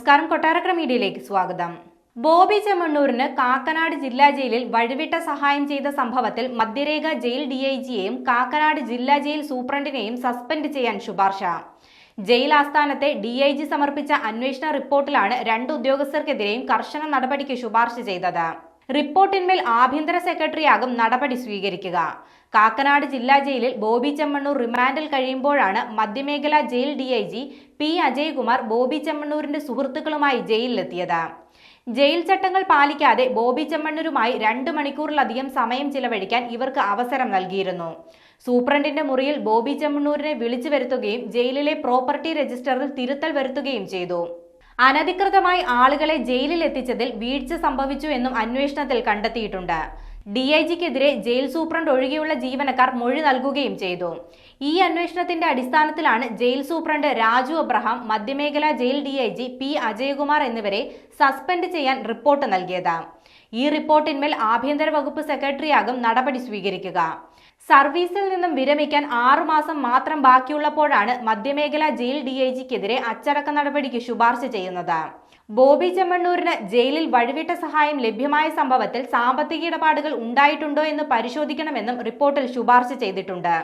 നമസ്കാരം. കൊട്ടാരക്കര മീഡിയയിലേക്ക് സ്വാഗതം. ബോബി ചെമ്മണ്ണൂരിന് കാക്കനാട് ജില്ലാ ജയിലിൽ വഴിവിട്ട സഹായം ചെയ്ത സംഭവത്തിൽ മധ്യരേഖ ജയിൽ ഡിഐജിയെയും കാക്കനാട് ജില്ലാ ജയിൽ സൂപ്രണ്ടിനെയും സസ്പെൻഡ് ചെയ്യാൻ ശുപാർശ. ജയിൽ ആസ്ഥാനത്തെ ഡിഐജി സമർപ്പിച്ച അന്വേഷണ റിപ്പോർട്ടിലാണ് 2 ഉദ്യോഗസ്ഥർക്കെതിരെയും കർശന നടപടിക്ക് ശുപാർശ ചെയ്തത്. റിപ്പോർട്ടിന്മേൽ ആഭ്യന്തര സെക്രട്ടറിയാകും നടപടി സ്വീകരിക്കുക. കാക്കനാട് ജില്ലാ ജയിലിൽ ബോബി ചെമ്മണ്ണൂർ റിമാൻഡിൽ കഴിയുമ്പോഴാണ് മധ്യമേഖലാ jail DIG P Ajaykumar Bobby ചെമ്മണ്ണൂരിന്റെ സുഹൃത്തുക്കളുമായി ജയിലിലെത്തിയത്. ജയിൽ ചട്ടങ്ങൾ പാലിക്കാതെ ബോബി ചെമ്മണ്ണൂരുമായി 2 മണിക്കൂറിലധികം സമയം ചിലവഴിക്കാൻ ഇവർക്ക് അവസരം നൽകിയിരുന്നു. സൂപ്രണ്ടിന്റെ മുറിയിൽ ബോബി ചെമ്മണ്ണൂരിനെ വിളിച്ചു വരുത്തുകയും ജയിലിലെ പ്രോപ്പർട്ടി രജിസ്റ്ററിൽ തിരുത്തൽ വരുത്തുകയും ചെയ്തു. അനധികൃതമായി ആളുകളെ ജയിലിൽ എത്തിച്ചതിൽ വീഴ്ച സംഭവിച്ചു എന്നും അന്വേഷണത്തിൽ കണ്ടെത്തിയിട്ടുണ്ട്. ഡിഐജിക്കെതിരെ ജയിൽ സൂപ്രണ്ട് ഒഴികെയുള്ള ജീവനക്കാർ മൊഴി നൽകുകയും ചെയ്തു. ഈ അന്വേഷണത്തിന്റെ അടിസ്ഥാനത്തിലാണ് ജയിൽ സൂപ്രണ്ട് രാജു അബ്രഹാം, മധ്യമേഖലാ ജയിൽ ഡിഐജി പി അജയ്കുമാർ എന്നിവരെ സസ്പെൻഡ് ചെയ്യാൻ റിപ്പോർട്ട് നൽകിയത്. ഈ റിപ്പോർട്ടിന്മേൽ ആഭ്യന്തര വകുപ്പ് സെക്രട്ടറിയാകും നടപടി സ്വീകരിക്കുക. സർവീസിൽ നിന്നും വിരമിക്കാൻ 6 മാസം മാത്രം ബാക്കിയുള്ളപ്പോഴാണ് മധ്യമേഖലാ ജയിൽ ഡിഐജിക്കെതിരെ അച്ചടക്ക നടപടിക്ക് ശുപാർശ ചെയ്യുന്നത്. ബോബി ചെമ്മണ്ണൂരിന് ജയിലിൽ വഴിവിട്ട സഹായം ലഭ്യമായ സംഭവത്തിൽ സാമ്പത്തിക ഇടപാടുകൾ ഉണ്ടായിട്ടുണ്ടോ എന്ന് പരിശോധിക്കണമെന്നും റിപ്പോർട്ടിൽ ശുപാർശ ചെയ്തിട്ടുണ്ട്.